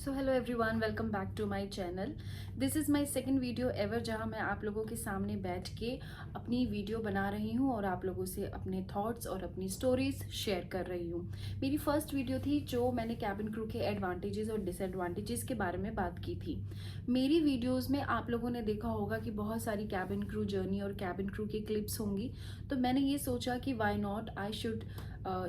So hello everyone, welcome back to my channel. This is my second video ever जहां मैं आप लोगों के सामने बैठ के अपनी वीडियो बना रही हूं और आप लोगों से अपने थॉट्स और अपनी स्टोरीज शेयर कर रही हूं। मेरी फर्स्ट वीडियो थी जो मैंने कैबिन क्रू के एडवांटेजेस और डिसएडवांटेजेस के बारे में बात की थी। मेरी वीडियोज़ में आप लोगों ने देखा होगा कि बहुत सारी कैबिन क्रू जर्नी और कैबिन क्रू की क्लिप्स होंगी, तो मैंने ये सोचा कि why not I should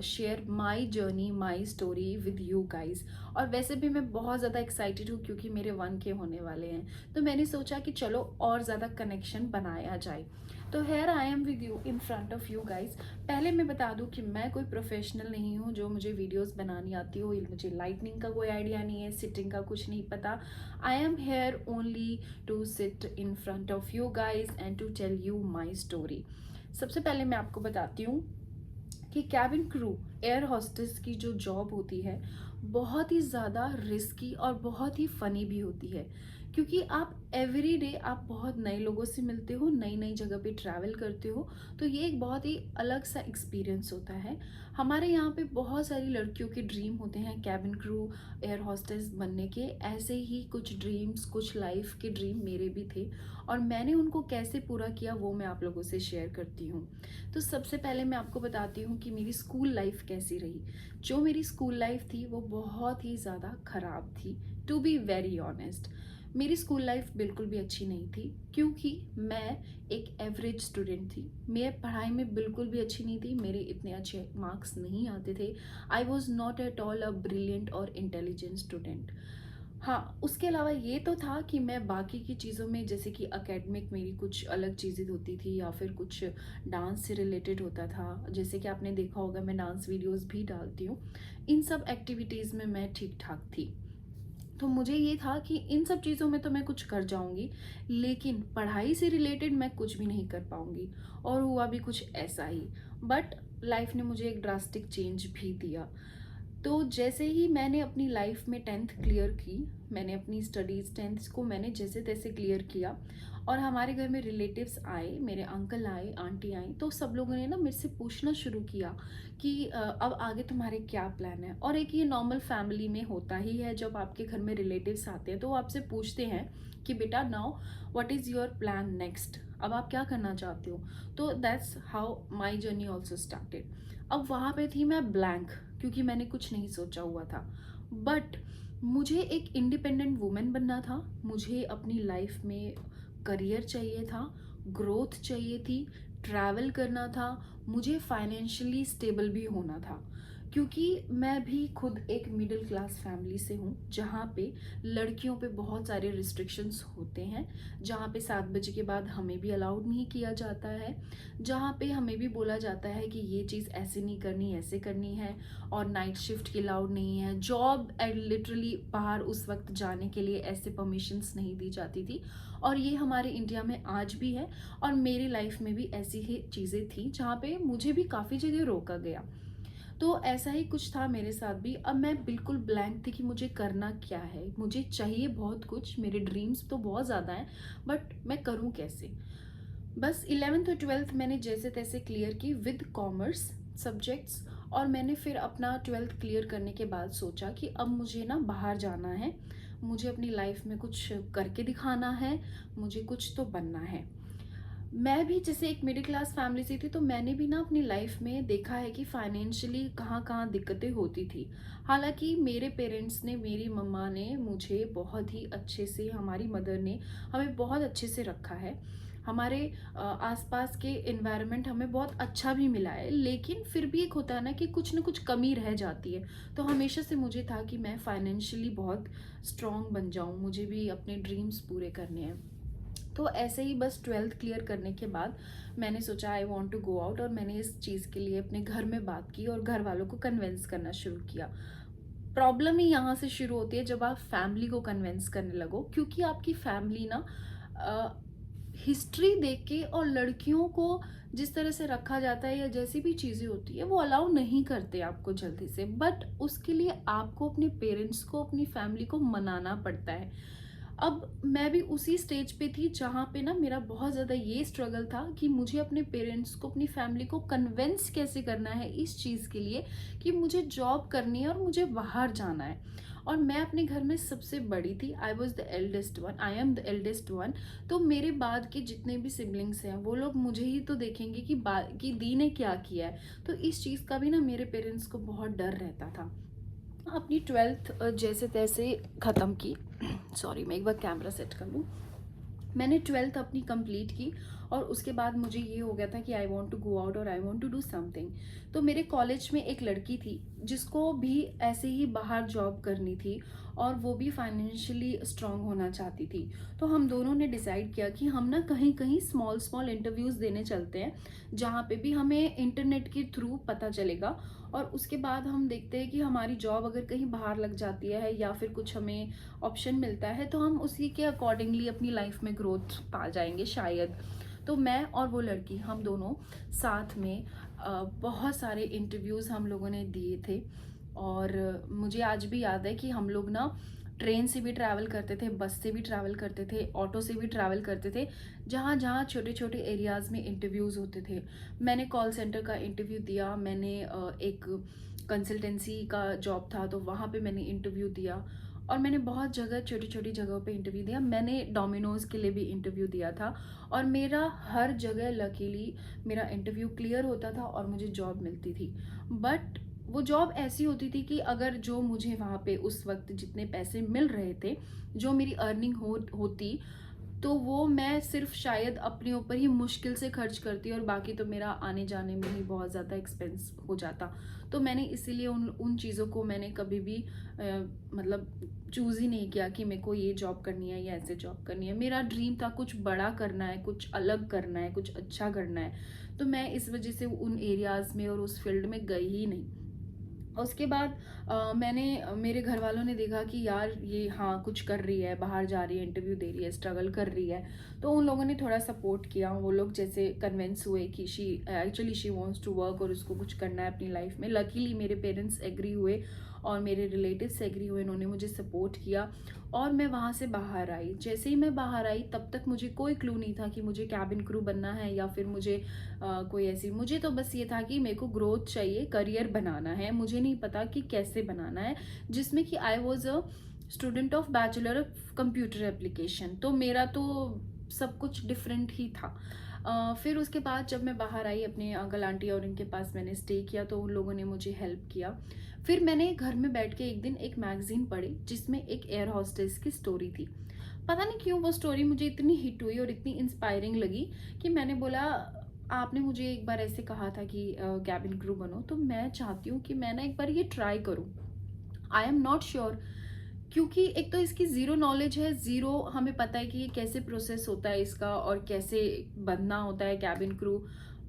share my journey, my story with you guys. और वैसे भी मैं बहुत ज़्यादा एक्साइटेड हूँ क्योंकि मेरे 1K होने वाले हैं, तो मैंने सोचा कि चलो और ज़्यादा कनेक्शन बनाया जाए। तो here I am with you in front of you guys. पहले मैं बता दूँ कि मैं कोई प्रोफेशनल नहीं हूँ जो मुझे वीडियोस बनानी आती हो। मुझे लाइटनिंग का कोई आइडिया नहीं है, सिटिंग का कुछ नहीं पता। I am here only to sit in front of you guys and to tell you my story. सबसे पहले मैं आपको बताती हूँ कि कैबिन क्रू एयर होस्टेस की जो जॉब होती है बहुत ही ज़्यादा रिस्की और बहुत ही फ़नी भी होती है, क्योंकि आप एवरी डे आप बहुत नए लोगों से मिलते हो, नई नई जगह पे ट्रैवल करते हो। तो ये एक बहुत ही अलग सा एक्सपीरियंस होता है। हमारे यहाँ पे बहुत सारी लड़कियों के ड्रीम होते हैं कैबिन क्रू एयर होस्टेस बनने के। ऐसे ही कुछ ड्रीम्स, कुछ लाइफ के ड्रीम मेरे भी थे और मैंने उनको कैसे पूरा किया वो मैं आप लोगों से शेयर करती हूँ। तो सबसे पहले मैं आपको बताती हूँ कि मेरी स्कूल लाइफ कैसी रही। जो मेरी स्कूल लाइफ थी वो बहुत ही ज़्यादा ख़राब थी, टू बी वेरी ऑनेस्ट। मेरी स्कूल लाइफ बिल्कुल भी अच्छी नहीं थी क्योंकि मैं एक एवरेज स्टूडेंट थी। मैं पढ़ाई में बिल्कुल भी अच्छी नहीं थी, मेरे इतने अच्छे मार्क्स नहीं आते थे। I was not at all a brilliant और इंटेलिजेंट स्टूडेंट। हाँ, उसके अलावा ये तो था कि मैं बाकी की चीज़ों में, जैसे कि एकेडमिक मेरी कुछ अलग चीज़ें होती थी या फिर कुछ डांस से रिलेटेड होता था। जैसे कि आपने देखा होगा मैं डांस वीडियोस भी डालती हूँ। इन सब एक्टिविटीज़ में मैं ठीक ठाक थी। तो मुझे ये था कि इन सब चीज़ों में तो मैं कुछ कर जाऊंगी, लेकिन पढ़ाई से रिलेटेड मैं कुछ भी नहीं कर पाऊंगी। और हुआ भी कुछ ऐसा ही। बट लाइफ ने मुझे एक ड्रास्टिक चेंज भी दिया। तो जैसे ही मैंने अपनी लाइफ में 10th क्लियर की, मैंने अपनी स्टडीज़ 10th को मैंने जैसे तैसे क्लियर किया और हमारे घर में रिलेटिव्स आए, मेरे अंकल आए, आंटी आई, तो सब लोगों ने ना मेरे से पूछना शुरू किया कि अब आगे तुम्हारे क्या प्लान है। और एक ये नॉर्मल फैमिली में होता ही है, जब आपके घर में रिलेटिव्स आते हैं तो वो आपसे पूछते हैं कि बेटा now what is your plan next, अब आप क्या करना चाहते हो। तो that's how my journey also started. अब वहाँ पे थी मैं ब्लैंक, क्योंकि मैंने कुछ नहीं सोचा हुआ था। बट मुझे एक इंडिपेंडेंट वुमेन बनना था, मुझे अपनी लाइफ में करियर चाहिए था, ग्रोथ चाहिए थी, ट्रैवल करना था, मुझे फाइनेंशियली स्टेबल भी होना था। क्योंकि मैं भी खुद एक मिडिल क्लास फैमिली से हूँ जहाँ पे लड़कियों पे बहुत सारे रिस्ट्रिक्शंस होते हैं, जहाँ पे 7 बजे के बाद हमें भी अलाउड नहीं किया जाता है, जहाँ पे हमें भी बोला जाता है कि ये चीज़ ऐसे नहीं करनी, ऐसे करनी है। और नाइट शिफ्ट की अलाउड नहीं है, जॉब एंड लिटरली बाहर उस वक्त जाने के लिए ऐसे परमिशंस नहीं दी जाती थी। और ये हमारे इंडिया में आज भी है और मेरी लाइफ में भी ऐसी ही चीज़ें थी जहाँ पे मुझे भी काफ़ी जगह रोका गया। तो ऐसा ही कुछ था मेरे साथ भी। अब मैं बिल्कुल ब्लैंक थी कि मुझे करना क्या है, मुझे चाहिए बहुत कुछ, मेरे ड्रीम्स तो बहुत ज़्यादा हैं, बट मैं करूँ कैसे। बस 11th और 12th मैंने जैसे तैसे क्लियर की विद कॉमर्स सब्जेक्ट्स। और मैंने फिर अपना 12th क्लियर करने के बाद सोचा कि अब मुझे ना बाहर जाना है, मुझे अपनी लाइफ में कुछ करके दिखाना है, मुझे कुछ तो बनना है। मैं भी जैसे एक मिडिल क्लास फैमिली से थी, तो मैंने भी ना अपनी लाइफ में देखा है कि फाइनेंशियली कहाँ कहाँ दिक्कतें होती थी। हालांकि मेरे पेरेंट्स ने, मेरी मम्मा ने मुझे बहुत ही अच्छे से, हमारी मदर ने हमें बहुत अच्छे से रखा है। हमारे आसपास के एनवायरनमेंट हमें बहुत अच्छा भी मिला है, लेकिन फिर भी एक होता है ना कि कुछ ना कुछ कमी रह जाती है। तो हमेशा से मुझे था कि मैं फाइनेंशियली बहुत स्ट्रॉन्ग बन जाऊँ, मुझे भी अपने ड्रीम्स पूरे करने हैं। तो ऐसे ही बस 12th क्लियर करने के बाद मैंने सोचा I want to go out, और मैंने इस चीज़ के लिए अपने घर में बात की और घर वालों को कन्विंस करना शुरू किया। प्रॉब्लम ही यहाँ से शुरू होती है जब आप फैमिली को कन्विंस करने लगो, क्योंकि आपकी फैमिली ना हिस्ट्री देख के और लड़कियों को जिस तरह से रखा जाता है या जैसी भी चीज़ें होती है वो अलाउ नहीं करते आपको जल्दी से। बट उसके लिए आपको अपने पेरेंट्स को, अपनी फैमिली को मनाना पड़ता है। अब मैं भी उसी स्टेज पे थी जहाँ पे ना मेरा बहुत ज़्यादा ये स्ट्रगल था कि मुझे अपने पेरेंट्स को, अपनी फैमिली को कन्विंस कैसे करना है इस चीज़ के लिए कि मुझे जॉब करनी है और मुझे बाहर जाना है। और मैं अपने घर में सबसे बड़ी थी। I was the eldest one, I am the eldest one. तो मेरे बाद के जितने भी सिबलिंग्स हैं वो लोग मुझे ही तो देखेंगे कि दी ने क्या किया है। तो इस चीज़ का भी ना मेरे पेरेंट्स को बहुत डर रहता था। अपनी 12th जैसे तैसे ख़त्म की। सॉरी, मैं एक बार कैमरा सेट कर लूँ। मैंने 12th अपनी कंप्लीट की और उसके बाद मुझे ये हो गया था कि I want to go out और I want to do something. तो मेरे कॉलेज में एक लड़की थी जिसको भी ऐसे ही बाहर जॉब करनी थी और वो भी फाइनेंशियली स्ट्रांग होना चाहती थी। तो हम दोनों ने डिसाइड किया कि हम ना कहीं कहीं स्मॉल स्मॉल इंटरव्यूज़ देने चलते हैं, जहाँ पे भी हमें इंटरनेट के थ्रू पता चलेगा और उसके बाद हम देखते हैं कि हमारी जॉब अगर कहीं बाहर लग जाती है या फिर कुछ हमें ऑप्शन मिलता है तो हम उसी के अकॉर्डिंगली अपनी लाइफ में ग्रोथ पा जाएंगे शायद। तो मैं और वो लड़की हम दोनों साथ में बहुत सारे इंटरव्यूज़ हम लोगों ने दिए थे। और मुझे आज भी याद है कि हम लोग ना ट्रेन से भी ट्रैवल करते थे, बस से भी ट्रैवल करते थे, ऑटो से भी ट्रैवल करते थे, जहाँ जहाँ छोटे छोटे एरियाज़ में इंटरव्यूज़ होते थे। मैंने कॉल सेंटर का इंटरव्यू दिया, मैंने एक कंसल्टेंसी का जॉब था तो वहाँ पे मैंने इंटरव्यू दिया और मैंने बहुत जगह छोटी छोटी जगहों पे इंटरव्यू दिया। मैंने डोमिनोज़ के लिए भी इंटरव्यू दिया था और मेरा हर जगह लकीली मेरा इंटरव्यू क्लियर होता था और मुझे जॉब मिलती थी। बट वो जॉब ऐसी होती थी कि अगर जो मुझे वहाँ पे उस वक्त जितने पैसे मिल रहे थे, जो मेरी अर्निंग होती, तो वो मैं सिर्फ शायद अपने ऊपर ही मुश्किल से खर्च करती और बाकी तो मेरा आने जाने में ही बहुत ज़्यादा एक्सपेंस हो जाता। तो मैंने इसीलिए उन चीज़ों को मैंने कभी भी मतलब चूज़ ही नहीं किया कि मेरे को ये जॉब करनी है या ऐसे जॉब करनी है। मेरा ड्रीम था कुछ बड़ा करना है, कुछ अलग करना है, कुछ अच्छा करना है। तो मैं इस वजह से उन एरियाज़ में और उस फील्ड में गई ही नहीं। उसके बाद मैंने मेरे घर वालों ने देखा कि यार ये हाँ कुछ कर रही है, बाहर जा रही है, इंटरव्यू दे रही है, स्ट्रगल कर रही है। तो उन लोगों ने थोड़ा सपोर्ट किया। वो लोग जैसे कन्विंस हुए कि शी वांट्स टू वर्क और उसको कुछ करना है अपनी लाइफ में। लकीली मेरे पेरेंट्स एग्री हुए और मेरे रिलेटिव्स एग्री हुए, इन्होंने मुझे सपोर्ट किया और मैं वहाँ से बाहर आई। जैसे ही मैं बाहर आई तब तक मुझे कोई क्लू नहीं था कि मुझे कैबिन क्रू बनना है या फिर मुझे कोई ऐसी, मुझे तो बस ये था कि मेरे को ग्रोथ चाहिए, करियर बनाना है। मुझे नहीं पता कि कैसे बनाना है, जिसमें कि I was a student of bachelor of computer application. तो मेरा तो सब कुछ डिफरेंट ही था। फिर उसके बाद जब मैं बाहर आई अपने अंकल आंटी और इनके पास मैंने स्टे किया तो उन लोगों ने मुझे हेल्प किया। फिर मैंने घर में बैठ के एक दिन एक मैगजीन पढ़ी जिसमें एक एयर हॉस्टेस की स्टोरी थी। पता नहीं क्यों वो स्टोरी मुझे इतनी हिट हुई और इतनी इंस्पायरिंग लगी कि मैंने बोला आपने मुझे एक बार ऐसे कहा था कि कैबिन क्रू बनो, तो मैं चाहती हूँ कि मैं ना एक बार ये ट्राई करूँ। आई एम नॉट श्योर, क्योंकि एक तो इसकी ज़ीरो नॉलेज है, ज़ीरो हमें पता है कि ये कैसे प्रोसेस होता है इसका और कैसे बनना होता है कैबिन क्रू।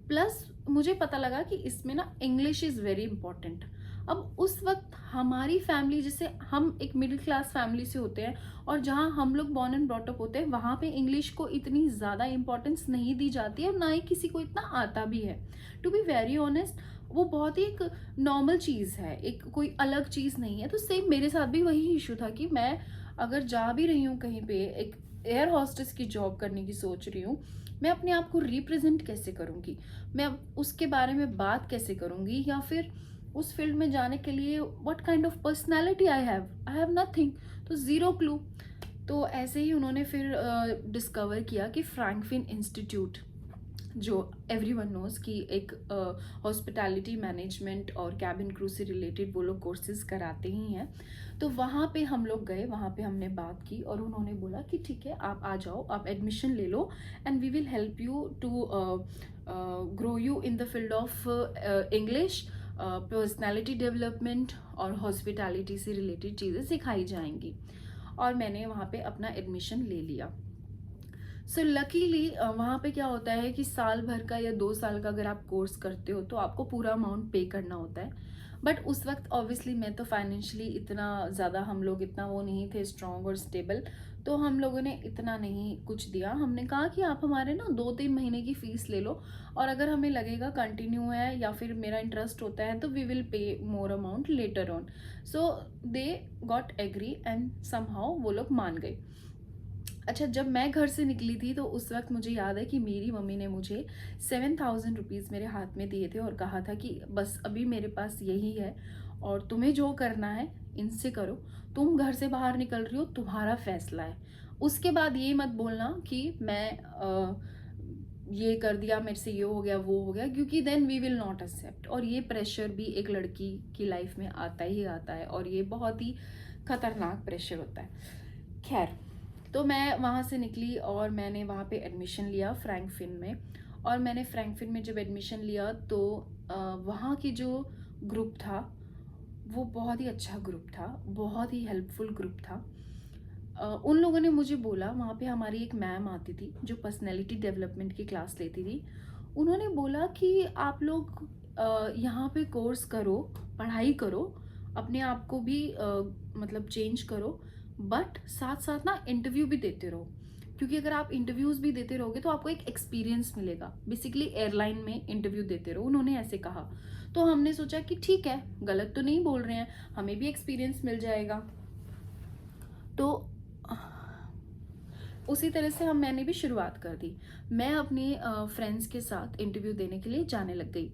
प्लस मुझे पता लगा कि इसमें ना इंग्लिश इज़ वेरी इंपॉर्टेंट। अब उस वक्त हमारी फैमिली, जैसे हम एक मिडिल क्लास फैमिली से होते हैं और जहाँ हम लोग बॉर्न एंड ब्रॉट अप होते हैं, वहाँ पे इंग्लिश को इतनी ज़्यादा इंपॉर्टेंस नहीं दी जाती है और ना ही किसी को इतना आता भी है। टू बी वेरी ऑनेस्ट, वो बहुत ही एक नॉर्मल चीज़ है, एक कोई अलग चीज़ नहीं है। तो सेम मेरे साथ भी वही इशू था कि मैं अगर जा भी रही हूँ कहीं पे, एक एयर हॉस्टेस की जॉब करने की सोच रही हूँ, मैं अपने आप को रिप्रेजेंट कैसे करूँगी, मैं उसके बारे में बात कैसे करूँगी, या फिर उस फील्ड में जाने के लिए what kind of personality I have nothing. तो ज़ीरो क्लू। तो ऐसे ही उन्होंने फिर डिस्कवर किया कि फ्रैंकफिन इंस्टीट्यूट, जो एवरीवन नोज कि एक हॉस्पिटैलिटी मैनेजमेंट और कैबिन क्रू से रिलेटेड वो लोग कोर्सेज कराते ही हैं। तो वहाँ पे हम लोग गए, वहाँ पे हमने बात की और उन्होंने बोला कि ठीक है आप आ जाओ, आप एडमिशन ले लो and we will help you to grow you in the field of English, personality development और हॉस्पिटैलिटी से रिलेटेड चीज़ें सिखाई जाएंगी। और मैंने वहाँ पे अपना एडमिशन ले लिया। सो लकीली वहाँ पे क्या होता है कि साल भर का या 2 साल का अगर आप कोर्स करते हो तो आपको पूरा अमाउंट पे करना होता है। बट उस वक्त ऑब्वियसली मैं तो फाइनेंशियली इतना ज़्यादा, हम लोग इतना वो नहीं थे स्ट्रॉन्ग और स्टेबल, तो हम लोगों ने इतना नहीं कुछ दिया। हमने कहा कि आप हमारे ना 2-3 महीने की फ़ीस ले लो और अगर हमें लगेगा कंटिन्यू है या फिर मेरा इंटरेस्ट होता है तो we will pay more amount later on. So they got agree and somehow वो लोग मान गए। अच्छा, जब मैं घर से निकली थी तो उस वक्त मुझे याद है कि मेरी मम्मी ने मुझे 7,000 रुपीज़ मेरे हाथ में दिए थे और कहा था कि बस अभी मेरे पास यही है और तुम्हें जो करना है इनसे करो, तुम घर से बाहर निकल रही हो, तुम्हारा फैसला है। उसके बाद ये मत बोलना कि मैं ये कर दिया, मेरे से ये हो गया वो हो गया, क्योंकि then we will not accept. और ये प्रेशर भी एक लड़की की लाइफ में आता ही आता है, और ये बहुत ही खतरनाक प्रेशर होता है। खैर, तो मैं वहाँ से निकली और मैंने वहाँ पे एडमिशन लिया फ्रैंकफिन में। और मैंने फ्रैंकफिन में जब एडमिशन लिया तो वहाँ की जो ग्रुप था वो बहुत ही अच्छा ग्रुप था, बहुत ही हेल्पफुल ग्रुप था। उन लोगों ने मुझे बोला, वहाँ पे हमारी एक मैम आती थी जो पर्सनैलिटी डेवलपमेंट की क्लास लेती थी। उन्होंने बोला कि आप लोग यहाँ पे कोर्स करो, पढ़ाई करो, अपने आप को भी मतलब चेंज करो, बट साथ साथ ना इंटरव्यू भी देते रहो, क्योंकि अगर आप इंटरव्यूज़ भी देते रहोगे तो आपको एक एक्सपीरियंस मिलेगा। बेसिकली एयरलाइन में इंटरव्यू देते रहो, उन्होंने ऐसे कहा। तो हमने सोचा कि ठीक है, गलत तो नहीं बोल रहे हैं, हमें भी एक्सपीरियंस मिल जाएगा। तो उसी तरह से मैंने भी शुरुआत कर दी। मैं अपने फ्रेंड्स के साथ इंटरव्यू देने के लिए जाने लग गई।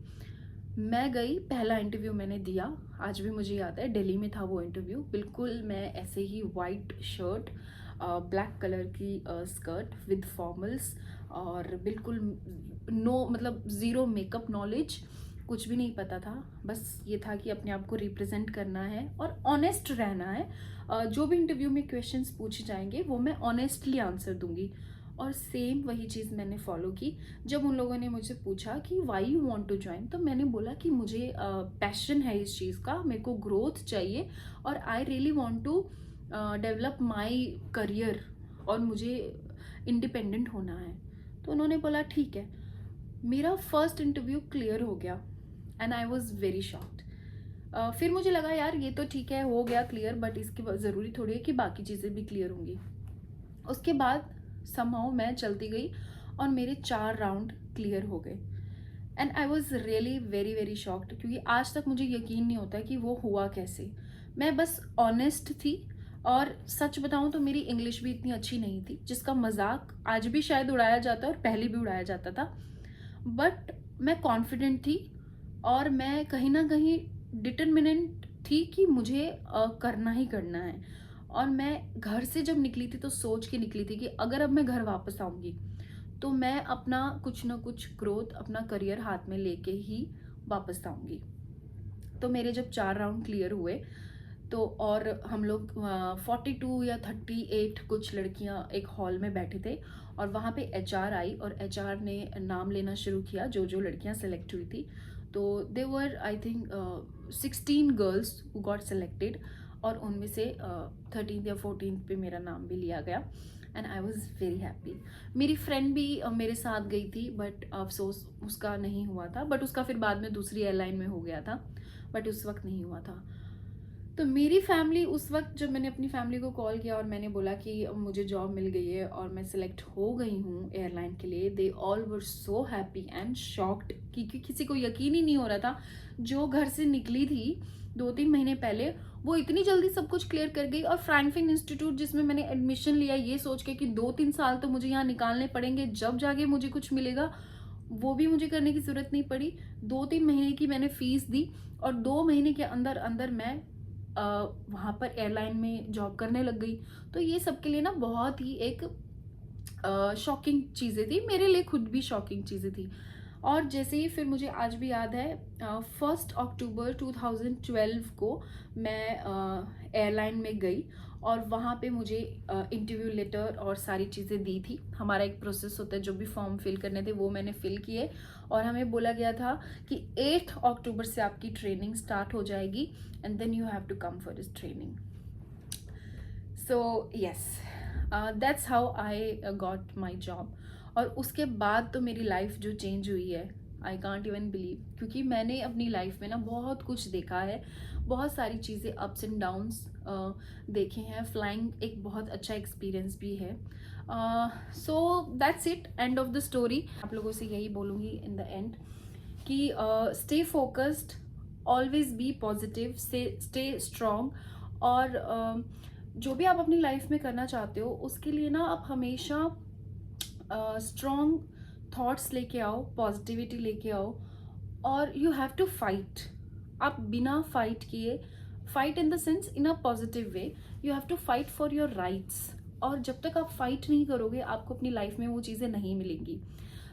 मैं गई, पहला इंटरव्यू मैंने दिया, आज भी मुझे याद है, दिल्ली में था वो इंटरव्यू। बिल्कुल मैं ऐसे ही वाइट शर्ट, ब्लैक कलर की स्कर्ट विद फॉर्मल्स, और बिल्कुल नो मतलब ज़ीरो मेकअप नॉलेज, कुछ भी नहीं पता था। बस ये था कि अपने आप को रिप्रेजेंट करना है और ऑनेस्ट रहना है। जो भी इंटरव्यू में क्वेश्चंस पूछे जाएंगे वो मैं ऑनेस्टली आंसर दूंगी। और सेम वही चीज़ मैंने फॉलो की। जब उन लोगों ने मुझे पूछा कि why you want to join, तो मैंने बोला कि मुझे पैशन है इस चीज़ का, मेरे को ग्रोथ चाहिए और I really want to develop my career, और मुझे इंडिपेंडेंट होना है। तो उन्होंने बोला ठीक है। मेरा फर्स्ट इंटरव्यू क्लियर हो गया and I was very shocked. फिर मुझे लगा यार ये तो ठीक है, हो गया क्लियर, बट इसकी ज़रूरी थोड़ी है कि बाकी चीज़ें भी क्लियर होंगी। उसके बाद समहाउ मैं चलती गई और मेरे 4 राउंड क्लियर हो गए and I was really very very shocked, क्योंकि आज तक मुझे यकीन नहीं होता कि वो हुआ कैसे। मैं बस ऑनेस्ट थी, और सच बताऊं तो मेरी इंग्लिश भी इतनी अच्छी नहीं थी, जिसका मजाक आज भी शायद उड़ाया जाता है और पहले भी उड़ाया जाता था। बट मैं कॉन्फिडेंट थी और मैं कहीं ना कहीं डिटरमिनेंट थी कि मुझे करना ही करना है। और मैं घर से जब निकली थी तो सोच के निकली थी कि अगर अब मैं घर वापस आऊँगी तो मैं अपना कुछ ना कुछ ग्रोथ, अपना करियर हाथ में लेके ही वापस आऊँगी। तो मेरे जब 4 राउंड क्लियर हुए तो, और हम लोग 42 या 38 कुछ लड़कियां एक हॉल में बैठे थे, और वहाँ पे एचआर आई और एचआर ने नाम लेना शुरू किया जो जो लड़कियां सेलेक्ट हुई थी। तो they were I think 16 girls who got selected, और उनमें से 13th या 14th पे मेरा नाम भी लिया गया and I was very happy. मेरी फ्रेंड भी मेरे साथ गई थी, बट अफसोस उसका नहीं हुआ था, बट उसका फिर बाद में दूसरी एयरलाइन में हो गया था, बट उस वक्त नहीं हुआ था। तो मेरी फैमिली उस वक्त, जब मैंने अपनी फैमिली को कॉल किया और मैंने बोला कि मुझे जॉब मिल गई है और मैं सिलेक्ट हो गई हूँ एयरलाइन के लिए, they all were so happy and shocked, क्योंकि किसी को यकीन ही नहीं हो रहा था। जो घर से निकली थी 2-3 महीने पहले, वो इतनी जल्दी सब कुछ क्लियर कर गई। और फ्रैंकफिन इंस्टीट्यूट जिसमें मैंने एडमिशन लिया ये सोच के कि 2-3 साल तो मुझे यहाँ निकालने पड़ेंगे जब जाके मुझे कुछ मिलेगा, वो भी मुझे करने की ज़रूरत नहीं पड़ी। 2-3 महीने की मैंने फीस दी और 2 महीने के अंदर अंदर मैं वहाँ पर एयरलाइन में जॉब करने लग गई। तो ये सबके लिए ना बहुत ही एक शॉकिंग चीज़ें थी, मेरे लिए खुद भी शॉकिंग चीज़ें थी। और जैसे ही फिर मुझे आज भी याद है, 1 अक्टूबर 2012 को मैं एयरलाइन में गई और वहाँ पे मुझे इंटरव्यू लेटर और सारी चीज़ें दी थी। हमारा एक प्रोसेस होता है, जो भी फॉर्म फिल करने थे वो मैंने फिल किए, और हमें बोला गया था कि 8 अक्टूबर से आपकी ट्रेनिंग स्टार्ट हो जाएगी and then you have to come for this training. So yes, that's how I got my job. और उसके बाद तो मेरी लाइफ जो चेंज हुई है, आई कांट इवन बिलीव, क्योंकि मैंने अपनी लाइफ में ना बहुत कुछ देखा है, बहुत सारी चीज़ें अप्स एंड डाउन्स देखे हैं। फ्लाइंग एक बहुत अच्छा एक्सपीरियंस भी है। So that's it, end of the story. आप लोगों से यही बोलूँगी इन द एंड कि stay focused, always be positive, stay strong, और जो भी आप अपनी लाइफ में करना चाहते हो उसके लिए ना आप हमेशा स्ट्रॉन्ग थॉट्स लेके आओ, पॉजिटिविटी लेके आओ, और यू हैव टू फाइट। आप बिना फाइट किए fight in the sense in a positive way, you have to fight for your rights. और जब तक आप फाइट नहीं करोगे आपको अपनी लाइफ में वो चीज़ें नहीं मिलेंगी।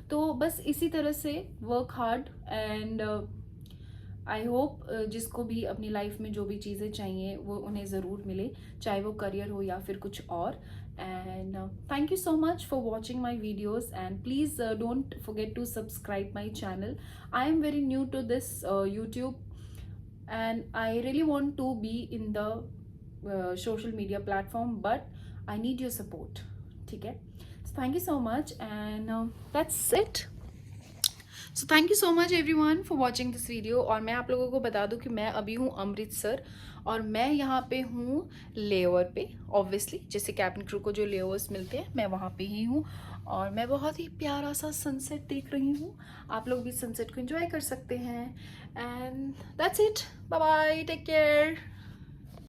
तो बस इसी तरह से work hard and I hope जिसको भी अपनी लाइफ में जो भी चीज़ें चाहिए वो उन्हें ज़रूर मिले, चाहे वो करियर हो या फिर कुछ और। And thank you so much for watching my videos and please don't forget to subscribe my channel. I am very new to this YouTube and I really want to be in the social media platform, but I need your support. ठीक है, so thank you so much and that's it. So thank you so much everyone for watching this video. और मैं आप लोगों को बता दूं कि मैं अभी हूँ अमृतसर और मैं यहाँ पे हूँ लेओवर पे। ऑब्वियसली जैसे कैबिन क्रू को जो लेओवर्स मिलते हैं मैं वहाँ पे ही हूँ और मैं बहुत ही प्यारा सा सनसेट देख रही हूँ। आप लोग भी सनसेट को एंजॉय कर सकते हैं and that's it. Bye bye, take care.